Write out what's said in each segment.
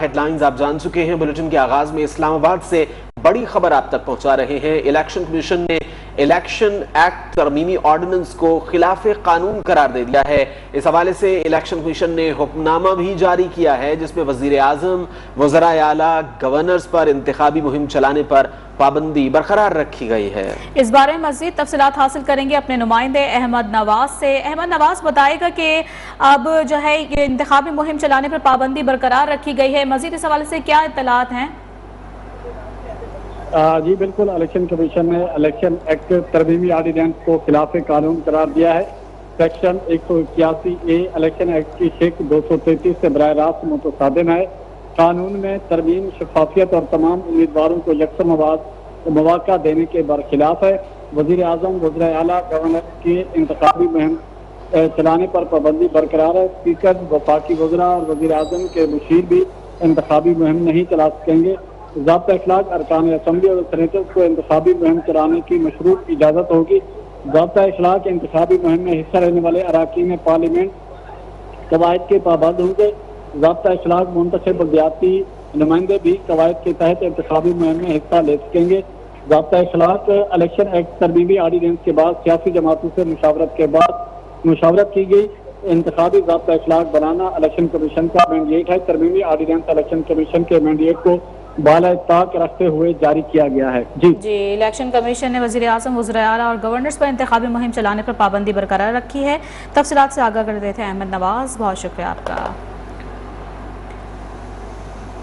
Head lines آپ جان چکے ہیں۔ بلیٹن کے آغاز میں اسلام آباد سے بڑی خبر آپ تک پہنچا رہے ہیں۔ الیکشن کمیشن نے الیکشن ایکٹ ترمیمی آرڈیننس کو خلاف قانون قرار دے دیا ہے۔ اس حوالے سے الیکشن کمیشن نے حکمنامہ بھی جاری کیا ہے جس میں وزیر اعظم، وزرائے اعلیٰ، گورنرز پر انتخابی مہم چلانے پر پابندی برقرار رکھی گئی ہے۔ اس بارے میں مزید تفصیلات حاصل کریں گے اپنے نمائندے احمد نواز سے۔ احمد نواز بتائے گا کہ اب جو ہے یہ انتخابی مہم چلانے پر پابندی برقرار رکھی گئی ہے، مزید اس حوالے سے کیا اطلاعات ہیں؟ جی بالکل، الیکشن کمیشن نے الیکشن ایکٹ ترمیمی آرڈیننس کو خلاف قانون قرار دیا ہے۔ سیکشن 181A الیکشن ایکٹ کی شق 233 سے براہ راست متصادم ہے۔ قانون میں ترمیم شفافیت اور تمام امیدواروں کو یکساں مواقع دینے کے برخلاف ہے۔ وزیر اعظم، وزرائے اعلیٰ، گورنر کی انتخابی مہم چلانے پر پابندی برقرار ہے۔ اسپیکر، وفاقی وزراء اور وزیر اعظم کے مشیر بھی انتخابی مہم نہیں چلا سکیں گے۔ ضابطہ اخلاق ارکان اسمبلی اور سینیٹرز کو انتخابی مہم چلانے کی مشروط اجازت ہوگی۔ ضابطہ اخلاق انتخابی مہم میں حصہ لینے والے اراکین پارلیمنٹ قواعد کے پابند ہوں گے۔ ضابطہ اخلاق منتخب بلدیاتی نمائندے بھی قواعد کے تحت انتخابی مہم میں حصہ لے سکیں گے۔ ضابطہ اخلاق الیکشن ایکٹ ترمیمی آرڈیننس کے بعد سیاسی جماعتوں سے مشاورت کی گئی۔ انتخابی ضابطہ اخلاق بنانا الیکشن کمیشن کا مینڈیٹ ہے۔ ترمیمی آرڈیننس الیکشن کمیشن کے مینڈیٹ کو بالا طاق رکھتے ہوئے جاری کیا گیا ہے۔ جی الیکشن کمیشن نے وزیر اعظم، وزرائے اعلیٰ اور گورنرز پر انتخابی مہم چلانے پر پابندی برقرار رکھی ہے۔ تفصیلات سے آگاہ کر دیتے ہیں احمد نواز، بہت شکریہ آپ کا۔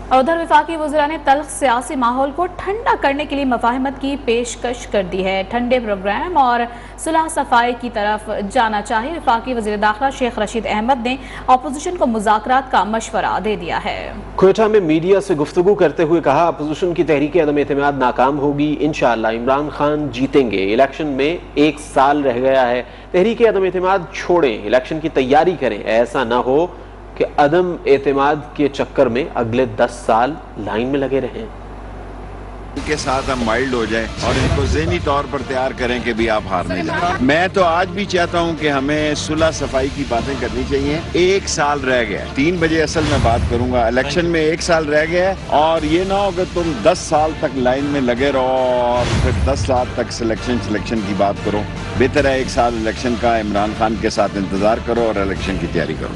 اور ادھر وفاقی وزراء نے تلخ سیاسی ماحول کو ٹھنڈا کرنے کے لیے مفاہمت کی پیشکش کر دی ہے۔ ٹھنڈے پروگرام اور صلح صفائی کی طرف جانا چاہیے۔ وفاقی وزیر داخلہ شیخ رشید احمد نے اپوزیشن کو مذاکرات کا مشورہ دے دیا ہے۔ کوئٹہ میں میڈیا سے گفتگو کرتے ہوئے کہا، اپوزیشن کی تحریک عدم اعتماد ناکام ہوگی، انشاءاللہ عمران خان جیتیں گے۔ الیکشن میں 1 سال رہ گیا ہے، تحریک عدم اعتماد چھوڑیں، الیکشن کی تیاری کریں۔ ایسا نہ ہو کہ عدم اعتماد کے چکر میں اگلے 10 سال لائن میں لگے رہیں۔ ان کے ساتھ ہم مائلڈ ہو جائیں اور ان کو ذہنی طور پر تیار کریں کہ بھی آپ ہارنے جائیں۔ میں تو آج بھی چاہتا ہوں کہ ہمیں صلح صفائی کی باتیں کرنی چاہیے۔ 1 سال رہ گیا ہے، 3 بجے اصل میں بات کروں گا۔ الیکشن میں 1 سال رہ گیا ہے اور یہ نہ ہو کہ تم 10 سال تک لائن میں لگے رہو اور پھر 10 سال تک سلیکشن کی بات کرو۔ بہتر ہے 1 سال الیکشن کا عمران خان کے ساتھ انتظار کرو اور الیکشن کی تیاری کرو۔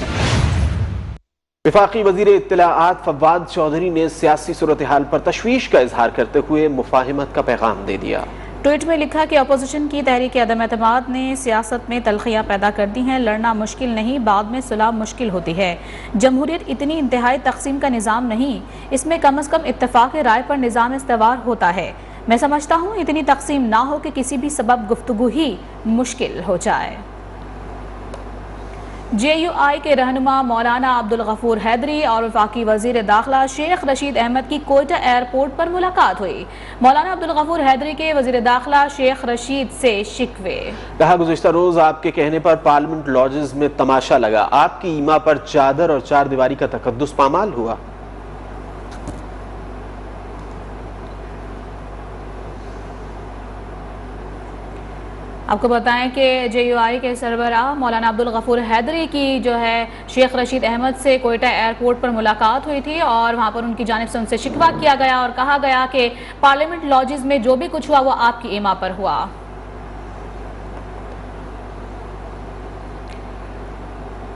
وفاقی وزیر اطلاعات فواد چودھری نے سیاسی صورتحال پر تشویش کا اظہار کرتے ہوئے مفاہمت کا پیغام دے دیا۔ ٹویٹ میں لکھا کہ اپوزیشن کی تحریک عدم اعتماد نے سیاست میں تلخیاں پیدا کر دی ہیں۔ لڑنا مشکل نہیں، بعد میں صلح مشکل ہوتی ہے۔ جمہوریت اتنی انتہائی تقسیم کا نظام نہیں، اس میں کم از کم اتفاق رائے پر نظام استوار ہوتا ہے۔ میں سمجھتا ہوں اتنی تقسیم نہ ہو کہ کسی بھی سبب گفتگو ہی مشکل ہو جائے۔ جے یو آئی کے رہنما مولانا عبدالغفور حیدری اور وفاقی وزیر داخلہ شیخ رشید احمد کی کوئٹہ ایئرپورٹ پر ملاقات ہوئی۔ مولانا عبدالغفور حیدری کے وزیر داخلہ شیخ رشید سے شکوے۔ کہا، گزشتہ روز آپ کے کہنے پر پارلیمنٹ لاجز میں تماشا لگا، آپ کی ایما پر چادر اور 4 دیواری کا تقدس پامال ہوا۔ آپ کو بتائیں کہ جے یو آئی کے سربراہ مولانا عبدالغفور حیدری کی جو ہے شیخ رشید احمد سے کوئٹہ ایئرپورٹ پر ملاقات ہوئی تھی اور وہاں پر ان کی جانب سے ان سے شکوہ کیا گیا اور کہا گیا کہ پارلیمنٹ لاجز میں جو بھی کچھ ہوا وہ آپ کی ایما پر ہوا۔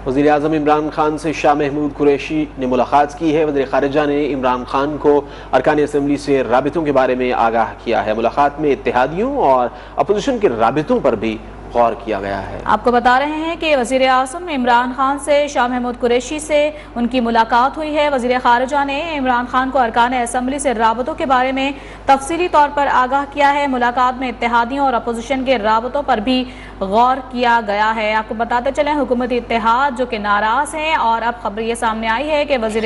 وزیر اعظم عمران خان سے شاہ محمود قریشی نے ملاقات کی ہے۔ وزیر خارجہ نے عمران خان کو ارکان اسمبلی سے رابطوں کے بارے میں آگاہ کیا ہے۔ ملاقات میں اتحادیوں اور اپوزیشن کے رابطوں پر بھی غور کیا گیا ہے۔ آپ کو بتا رہے ہیں کہ وزیر اعظم عمران خان سے شاہ محمود قریشی سے ان کی ملاقات ہوئی ہے۔ وزیر خارجہ نے عمران خان کو ارکان اسمبلی سے رابطوں کے بارے میں تفصیلی طور پر آگاہ کیا ہے۔ ملاقات میں اتحادیوں اور اپوزیشن کے رابطوں پر بھی غور کیا گیا ہے۔ آپ کو بتاتے چلیں حکومتی اتحاد جو کہ ناراض ہیں اور اب خبر یہ سامنے آئی ہے کہ وزیر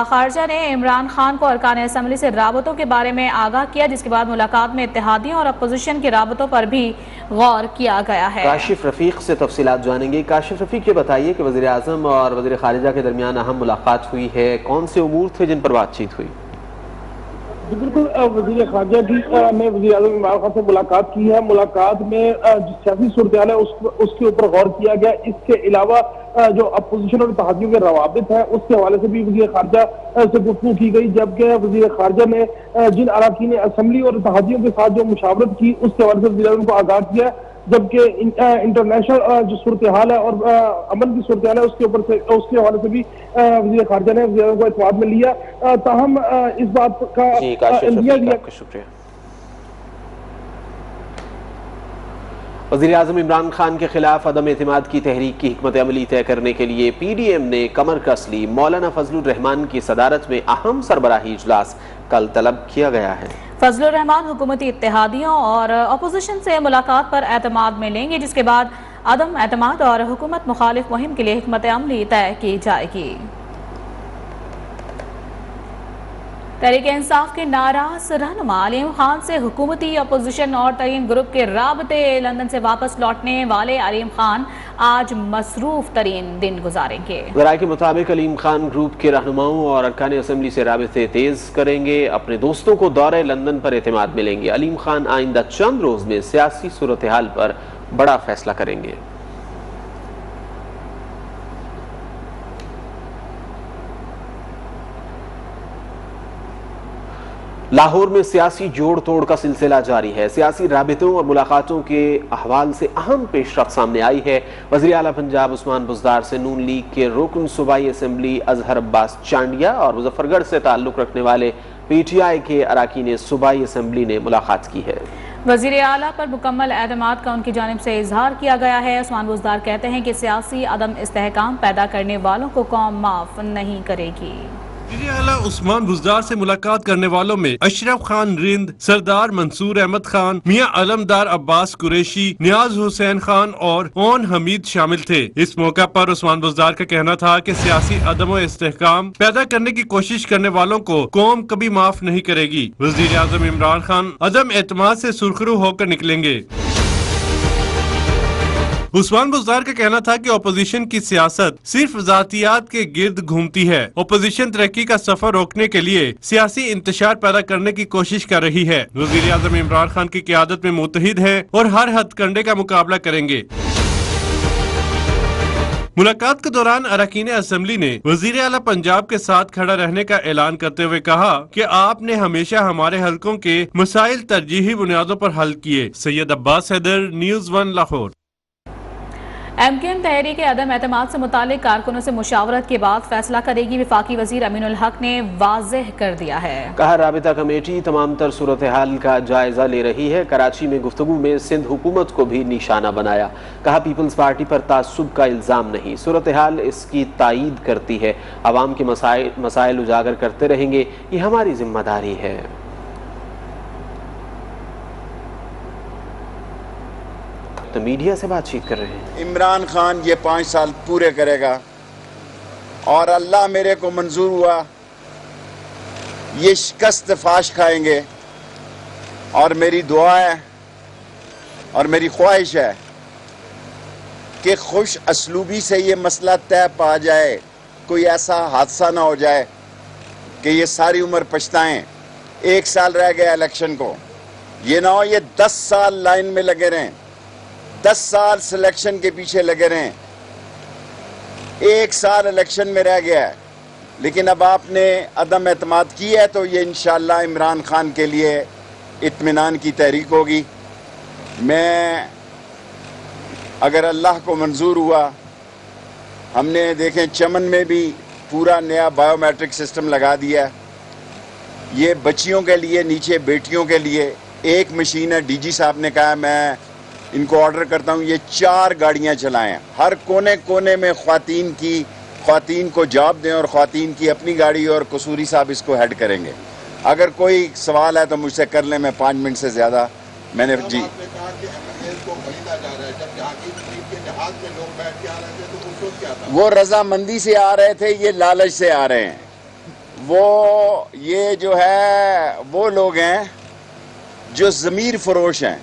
خارجہ نے عمران خان کو ارکان اسمبلی سے رابطوں کے بارے میں آگاہ کیا، جس کے بعد ملاقات میں اتحادیوں اور اپوزیشن کے رابطوں پر بھی غور کیا گیا ہے۔ کاشف رفیق سے تفصیلات جانیں گے۔ کاشف رفیق، یہ بتائیے کہ وزیر اعظم اور وزیر خارجہ کے درمیان اہم ملاقات ہوئی ہے، کون سے امور تھے جن پر بات چیت ہوئی؟ بالکل وزیر خارجہ کی نے وزیر اعظم عمران خان سے ملاقات کی ہے. ملاقات میں جو سیاسی صورتحال ہے اس کے اوپر غور کیا گیا. اس کے علاوہ جو اپوزیشن اور اتحادیوں کے روابط ہیں اس کے حوالے سے بھی وزیر خارجہ سے گفتگو کی گئی, جبکہ وزیر خارجہ نے جن اراکین اسمبلی اور اتحادیوں کے ساتھ جو مشاورت کی اس کے حوالے سے وزیر اعظم کو آگاہ کیا, جبکہ انٹرنیشنل جو صورتحال ہے اور امن کی صورتحال ہے اس کے حوالے سے بھی وزیر خارجہ نے وزیر اعظم کو اعتماد میں لیا. تاہم اس بات کا شکریہ. وزیر اعظم عمران خان کے خلاف عدم اعتماد کی تحریک کی حکمت عملی طے کرنے کے لیے پی ڈی ایم نے کمر کس لی. مولانا فضل الرحمان کی صدارت میں اہم سربراہی اجلاس کل طلب کیا گیا ہے. فضل الرحمان حکومتی اتحادیوں اور اپوزیشن سے ملاقات پر اعتماد میں لیں گے, جس کے بعد عدم اعتماد اور حکومت مخالف مہم کے لیے حکمت عملی طے کی جائے گی. تحریک انصاف کے ناراض رہنما علیم خان سے حکومتی اپوزیشن اور ترین گروپ کے رابطے. لندن سے واپس لوٹنے والے علیم خان آج مصروف ترین دن گزاریں گے. ذرائع کے مطابق علیم خان گروپ کے رہنماؤں اور ارکان اسمبلی سے رابطے تیز کریں گے. اپنے دوستوں کو دورہ لندن پر اعتماد ملیں گے. علیم خان آئندہ چند روز میں سیاسی صورتحال پر بڑا فیصلہ کریں گے. لاہور میں سیاسی جوڑ توڑ کا سلسلہ جاری ہے. سیاسی رابطوں اور ملاقاتوں کے احوال سے اہم پیش رفت سامنے آئی ہے. وزیر اعلیٰ پنجاب عثمان بزدار سے نون لیگ کے رکن صوبائی اسمبلی اظہر عباس چانڈیا اور مظفر گڑھ سے تعلق رکھنے والے پی ٹی آئی کے اراکین صوبائی اسمبلی نے ملاقات کی ہے. وزیر اعلیٰ پر مکمل اعتماد کا ان کی جانب سے اظہار کیا گیا ہے. عثمان بزدار کہتے ہیں کہ سیاسی عدم استحکام پیدا کرنے والوں کو قوم معاف نہیں کرے گی. وزیر اعلیٰ عثمان بزدار سے ملاقات کرنے والوں میں اشرف خان رند، سردار منصور احمد خان، میاں علمدار عباس قریشی، نیاز حسین خان اور اون حمید شامل تھے. اس موقع پر عثمان بزدار کا کہنا تھا کہ سیاسی عدم و استحکام پیدا کرنے کی کوشش کرنے والوں کو قوم کبھی معاف نہیں کرے گی. وزیر اعظم عمران خان عدم اعتماد سے سرخرو ہو کر نکلیں گے. عثمان بزدار کا کہنا تھا کہ اپوزیشن کی سیاست صرف ذاتیات کے گرد گھومتی ہے. اپوزیشن ترقی کا سفر روکنے کے لیے سیاسی انتشار پیدا کرنے کی کوشش کر رہی ہے. وزیر اعظم عمران خان کی قیادت میں متحد ہے اور ہر ہتھ کنڈے کا مقابلہ کریں گے. ملاقات کے دوران اراکین اسمبلی نے وزیر اعلیٰ پنجاب کے ساتھ کھڑا رہنے کا اعلان کرتے ہوئے کہا کہ آپ نے ہمیشہ ہمارے حلقوں کے مسائل ترجیحی بنیادوں پر حل کیے. Syed Abbas Haider, news 1 Lahore. M Q M تحریک عدم اعتماد سے متعلق کارکنوں سے مشاورت کے بعد فیصلہ کرے گی. وفاقی وزیر امین الحق نے واضح کر دیا ہے. کہا رابطہ کمیٹی تمام تر صورتحال کا جائزہ لے رہی ہے. کراچی میں گفتگو میں سندھ حکومت کو بھی نشانہ بنایا. کہا پیپلز پارٹی پر تعصب کا الزام نہیں, صورتحال اس کی تائید کرتی ہے. عوام کے مسائل اجاگر کرتے رہیں گے, یہ ہماری ذمہ داری ہے. میڈیا سے بات چیت کر رہے ہیں. عمران خان یہ 5 سال پورے کرے گا اور اللہ میرے کو منظور ہوا یہ شکست فاش کھائیں گے. اور میری دعا ہے اور میری خواہش ہے کہ خوش اسلوبی سے یہ مسئلہ طے پا جائے, کوئی ایسا حادثہ نہ ہو جائے کہ یہ ساری عمر پچھتائیں. 1 سال رہ گیا الیکشن کو, یہ نہ ہو یہ 10 سال لائن میں لگے رہیں, 10 سال سلیکشن کے پیچھے لگے رہیں. 1 سال الیکشن میں رہ گیا ہے, لیکن اب آپ نے عدم اعتماد کی ہے تو یہ انشاءاللہ عمران خان کے لیے اطمینان کی تحریک ہوگی. میں اگر اللہ کو منظور ہوا, ہم نے دیکھیں چمن میں بھی پورا نیا بایو میٹرک سسٹم لگا دیا ہے. یہ بچیوں کے لیے, نیچے بیٹیوں کے لیے ایک مشین ہے. ڈی جی صاحب نے کہا میں ان کو آرڈر کرتا ہوں یہ 4 گاڑیاں چلائیں, ہر کونے کونے میں خواتین کو جاب دیں اور خواتین کی اپنی گاڑی, اور قصوری صاحب اس کو ہیڈ کریں گے. اگر کوئی سوال ہے تو مجھ سے کر لیں, میں 5 منٹ سے زیادہ میں نے جی وہ رضامندی سے آ رہے تھے, یہ لالچ سے آ رہے ہیں. وہ یہ جو ہے وہ لوگ ہیں جو ضمیر فروش ہیں.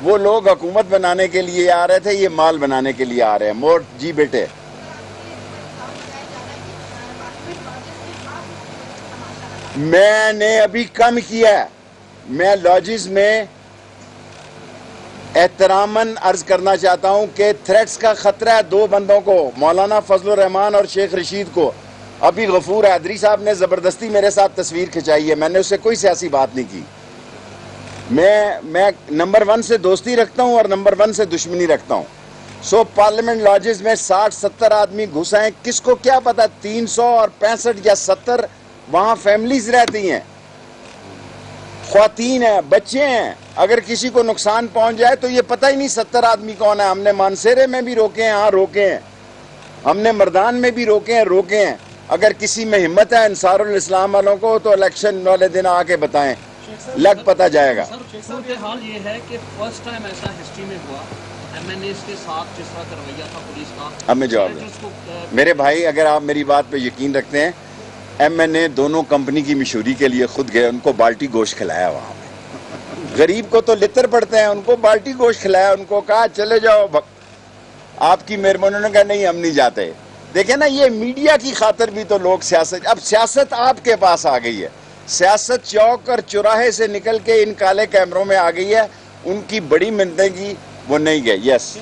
وہ لوگ حکومت بنانے کے لیے آ رہے تھے, یہ مال بنانے کے لیے آ رہے ہیں. جی بیٹے, میں نے ابھی کم کیا ہے. میں لاجز میں احتراماً عرض کرنا چاہتا ہوں کہ تھریٹس کا خطرہ ہے 2 بندوں کو, مولانا فضل الرحمان اور شیخ رشید کو. ابھی غفور حیدری صاحب نے زبردستی میرے ساتھ تصویر کھچائی ہے, میں نے اس سے کوئی سیاسی بات نہیں کی. میں نمبر 1 سے دوستی رکھتا ہوں اور نمبر 1 سے دشمنی رکھتا ہوں. سو پارلیمنٹ لاجز میں 60-70 آدمی گھس آئے, کس کو کیا پتا 300 اور 65 یا 70 وہاں فیملیز رہتی ہیں, خواتین ہیں, بچے ہیں. اگر کسی کو نقصان پہنچ جائے تو یہ پتہ ہی نہیں 70 آدمی کون ہے. ہم نے مانسیرے میں بھی روکے ہیں, ہاں روکے ہیں, ہم نے مردان میں بھی روکے ہیں. اگر کسی میں ہمت ہے انصار الاسلام والوں کو تو الیکشن والے دن آ کے بتائیں, لگ پتہ جائے گا. صورتحال یہ ہے کہ فرسٹ ٹائم ایسا ہسٹری میں ہوا ایم این ایز کے ساتھ جس طرح کا رویہ تھا پولیس کا. اب میں جواب دوں میرے بھائی, اگر آپ میری بات پہ یقین رکھتے ہیں, ایم این اے دونوں کمپنی کی مشہوری کے لیے خود گئے, ان کو بالٹی گوشت کھلایا وہاں پہ. غریب کو تو لتر پڑتے ہیں, ان کو بالٹی گوشت کھلایا, ان کو کہا چلے جاؤ. آپ کی مہربانی نے کہا نہیں ہم نہیں جاتے. دیکھیں نا, یہ میڈیا کی خاطر بھی تو لوگ سیاست, اب سیاست آپ کے پاس آ گئی ہے. سیاست چوک اور چوراہے سے نکل کے ان کالے کیمروں میں آ گئی ہے. ان کی بڑی منتیں کی, وہ نہیں گئے. یس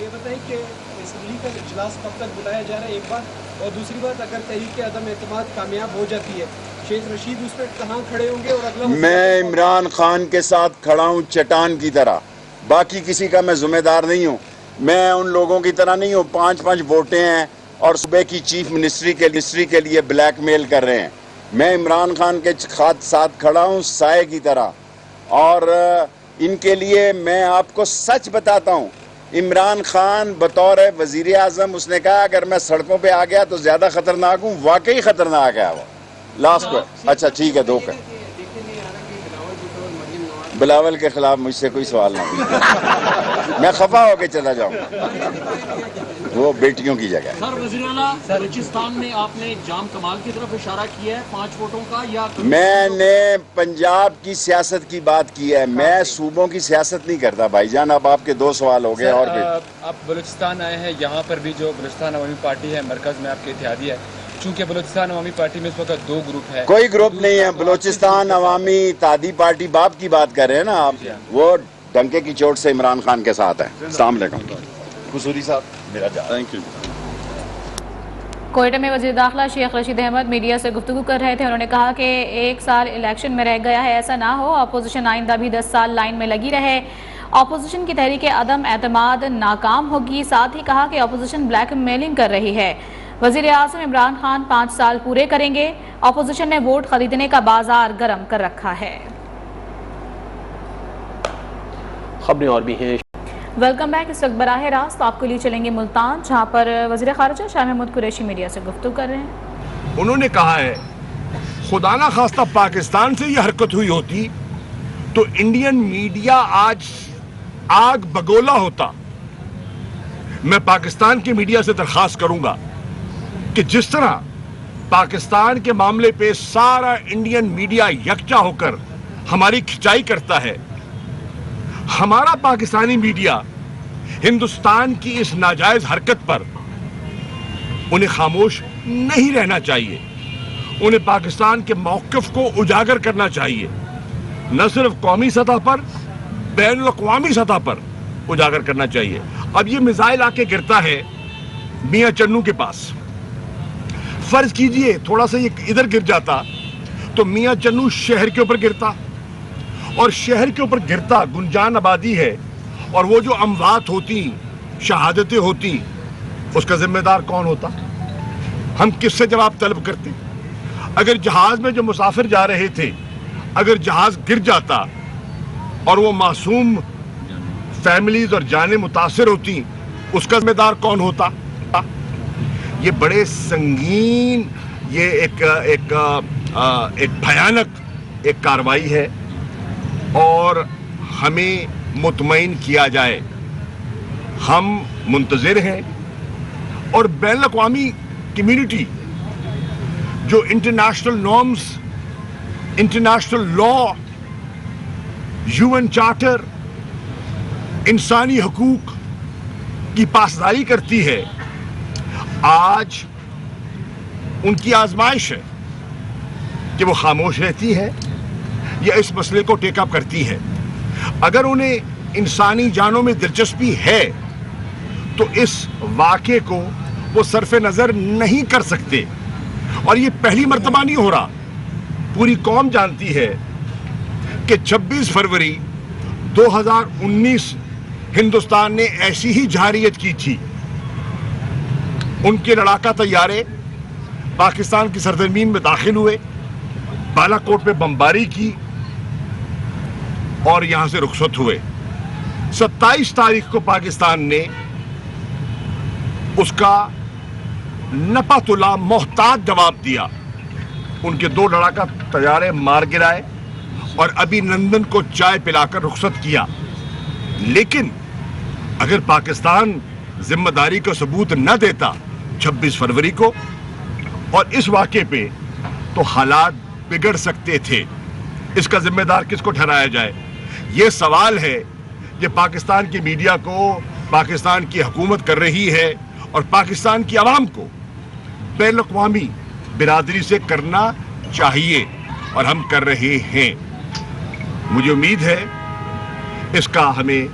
یہ بتائیں کہ اسمبلی کا اجلاس کب تک بلایا جا رہا ہے, ایک بات, اور دوسری بات اگر تحریک عدم اعتماد کامیاب ہو جاتی ہے, شیخ رشید اس پہ کہاں کھڑے ہوں گے؟ اور اگلا میں عمران خان کے ساتھ کھڑا ہوں چٹان کی طرح, باقی کسی کا میں ذمہ دار نہیں ہوں. میں ان لوگوں کی طرح نہیں ہوں 5 ووٹیں ہیں اور صوبے کی چیف منسٹری کے لیے بلیک میل کر رہے ہیں. میں عمران خان کے ساتھ کھڑا ہوں سائے کی طرح, اور ان کے لیے میں آپ کو سچ بتاتا ہوں, عمران خان بطور وزیر اعظم اس نے کہا اگر میں سڑکوں پہ آ گیا تو زیادہ خطرناک ہوں. واقعی خطرناک ہے وہ. لاسٹ کو اچھا ٹھیک ہے, 2 کا بلاول کے خلاف مجھ سے کوئی سوال نہیں, میں خفا ہو کے چلا جاؤں گا, وہ بیٹیوں کی جگہ ہے. سر وزیر اعلیٰ, بلوچستان میں آپ نے جام کمال کی طرف اشارہ کیا ہے 5 ووٹوں کا, یا میں نے پنجاب کی سیاست کی بات کی ہے, میں صوبوں کی سیاست نہیں کرتا بھائی جان. اب آپ کے 2 سوال ہو گئے. اور بھی آپ بلوچستان آئے ہیں, یہاں پر بھی جو بلوچستان عوامی پارٹی ہے مرکز میں آپ کے اتحادی ہے, چونکہ بلوچستان عوامی پارٹی میں اس وقت 2 گروپ ہے. کوئی گروپ نہیں ہے. بلوچستان عوامی اتحادی پارٹی باپ کی بات کر رہے ہیں نا آپ, وہ ڈنکے کی چوٹ سے عمران خان کے ساتھ ہے. السلام علیکم. قصوری صاحب میرا جا. Thank you. کوئٹہ میں وزیر داخلہ شیخ رشید احمد میڈیا سے گفتگو کر رہے تھے. انہوں نے کہا کہ 1 سال الیکشن میں رہ گیا ہے, ایسا نہ ہو اپوزیشن آئندہ بھی 10 سال لائن میں لگی رہے. اپوزیشن کی تحریک عدم اعتماد ناکام ہوگی. ساتھ ہی کہا کہ اپوزیشن بلیک میلنگ کر رہی ہے. وزیر اعظم عمران خان 5 سال پورے کریں گے. اپوزیشن نے ووٹ خریدنے کا بازار گرم کر رکھا ہے. خبریں اور بھی ہیں. Welcome back. اس وقت براہ راست آپ کے لیے چلیں گے ملتان, جہاں پر وزیر خارجہ شاہ محمود قریشی میڈیا سے گفتگو کر رہے ہیں. انہوں نے کہا ہے خدا نہ خواستہ پاکستان سے یہ حرکت ہوئی ہوتی تو انڈین میڈیا آج آگ بگولا ہوتا. میں پاکستان کے میڈیا سے درخواست کروں گا کہ جس طرح پاکستان کے معاملے پہ سارا انڈین میڈیا یکجا ہو کر ہماری کھچائی کرتا ہے, ہمارا پاکستانی میڈیا ہندوستان کی اس ناجائز حرکت پر انہیں خاموش نہیں رہنا چاہیے. انہیں پاکستان کے موقف کو اجاگر کرنا چاہیے, نہ صرف قومی سطح پر بین الاقوامی سطح پر اجاگر کرنا چاہیے. اب یہ میزائل آ کے گرتا ہے میاں چنو کے پاس. فرض کیجئے تھوڑا سا یہ ادھر گر جاتا تو میاں چنو شہر کے اوپر گرتا, اور شہر کے اوپر گرتا گنجان آبادی ہے, اور وہ جو اموات ہوتی, شہادتیں ہوتی, اس کا ذمہ دار کون ہوتا؟ ہم کس سے جواب طلب کرتے؟ اگر جہاز میں جو مسافر جا رہے تھے, اگر جہاز گر جاتا اور وہ معصوم فیملیز اور جانیں متاثر ہوتی, اس کا ذمہ دار کون ہوتا؟ یہ بڑے سنگین, یہ ایک بھیانک ایک کارروائی ہے, اور ہمیں مطمئن کیا جائے. ہم منتظر ہیں, اور بین الاقوامی کمیونٹی جو international norms, international law, UN charter, انسانی حقوق کی پاسداری کرتی ہے, آج ان کی آزمائش ہے کہ وہ خاموش رہتی ہے یا اس مسئلے کو ٹیک اپ کرتی ہے. اگر انہیں انسانی جانوں میں دلچسپی ہے تو اس واقعے کو وہ صرف نظر نہیں کر سکتے. اور یہ پہلی مرتبہ نہیں ہو رہا. پوری قوم جانتی ہے کہ 26 فروری 2019 ہندوستان نے ایسی ہی جارحیت کی تھی. ان کے لڑاکا طیارے پاکستان کی سرزمین میں داخل ہوئے, بالا کوٹ پہ بمباری کی اور یہاں سے رخصت ہوئے. 27 تاریخ کو پاکستان نے اس کا نپا تلا محتاط جواب دیا. ان کے 2 لڑاکا طیارے مار گرائے اور ابھی نندن کو چائے پلا کر رخصت کیا. لیکن اگر پاکستان ذمہ داری کا ثبوت نہ دیتا 26 فروری کو اور اس واقعے پہ, تو حالات بگڑ سکتے تھے. اس کا ذمہ دار کس کو ٹھہرایا جائے؟ یہ سوال ہے کہ پاکستان کی میڈیا کو پاکستان کی حکومت کر رہی ہے اور پاکستان کی عوام کو بین الاقوامی برادری سے کرنا چاہیے, اور ہم کر رہے ہیں. مجھے امید ہے اس کا ہمیں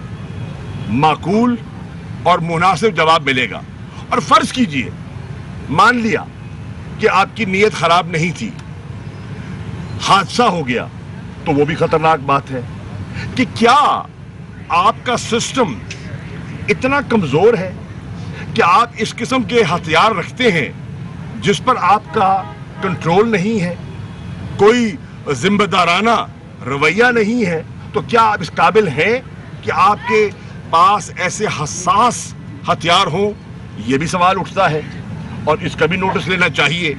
معقول اور مناسب جواب ملے گا. اور فرض کیجئے مان لیا کہ آپ کی نیت خراب نہیں تھی, حادثہ ہو گیا, تو وہ بھی خطرناک بات ہے کہ کیا آپ کا سسٹم اتنا کمزور ہے کہ آپ اس قسم کے ہتھیار رکھتے ہیں جس پر آپ کا کنٹرول نہیں ہے, کوئی ذمہ دارانہ رویہ نہیں ہے. تو کیا آپ اس قابل ہیں کہ آپ کے پاس ایسے حساس ہتھیار ہوں؟ یہ بھی سوال اٹھتا ہے اور اس کا بھی نوٹس لینا چاہیے.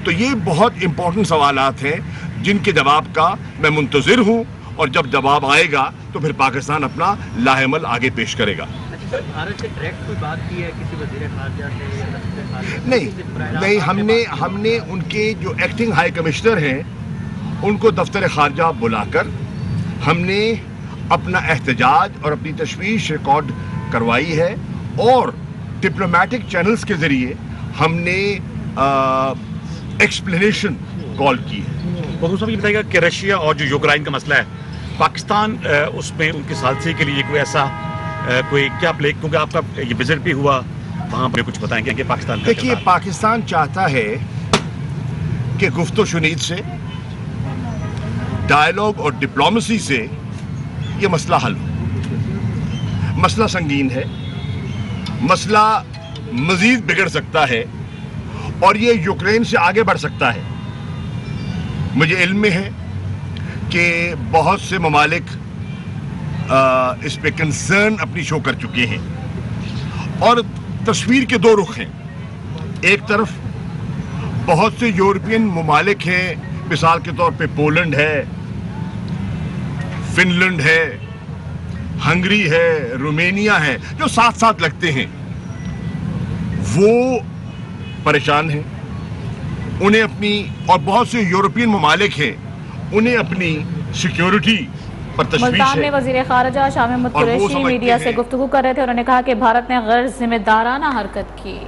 تو یہ بہت امپورٹنٹ سوالات ہیں جن کے جواب کا میں منتظر ہوں, اور جب جواب آئے گا تو پھر پاکستان اپنا لاہ عمل آگے پیش کرے گا. بھارت سے ڈائریکٹ کوئی بات کی ہے کسی وزیر خارجہ سے؟ نہیں, ہم نے ان کے جو ایکٹنگ ہائی کمشنر ہیں ان کو دفتر خارجہ بلا کر ہم نے اپنا احتجاج اور اپنی تشویش ریکارڈ کروائی ہے, اور ڈپلومیٹک چینلز کے ذریعے ہم نے ایکسپلینیشن کال کی ہے. بخور صاحب یہ بتائیے گا کہ رشیا اور جو یوکرائن کا مسئلہ ہے, پاکستان اس میں ان کے ثالثی کے لیے کوئی ایسا کوئی کیا پلے, کیونکہ آپ کا یہ وزٹ بھی ہوا وہاں پہ, کچھ بتائیں گے کہ پاکستان کا؟ دیکھیے, پاکستان چاہتا ہے کہ گفت و شنید سے, ڈائیلاگ اور ڈپلومیسی سے یہ مسئلہ حل ہو. مسئلہ سنگین ہے, مسئلہ مزید بگڑ سکتا ہے اور یہ یوکرین سے آگے بڑھ سکتا ہے. مجھے علم میں ہے کہ بہت سے ممالک اس پہ کنسرن اپنی شو کر چکے ہیں, اور تصویر کے 2 رخ ہیں. ایک طرف بہت سے یورپین ممالک ہیں, مثال کے طور پہ پولینڈ ہے, فن لینڈ ہے, ہنگری ہے, رومینیا ہے, جو ساتھ ساتھ لگتے ہیں. وہ پریشان ہیں, انہیں اپنی, اور بہت سے یورپین ممالک ہیں, انہیں اپنی سیکیورٹی پر تشویش ہے. ملتان میں وزیر خارجہ شاہ محمود قریشی میڈیا سے گفتگو کر رہے تھے. انہوں نے کہا کہ بھارت نے غیر ذمہ دارانہ حرکت کی.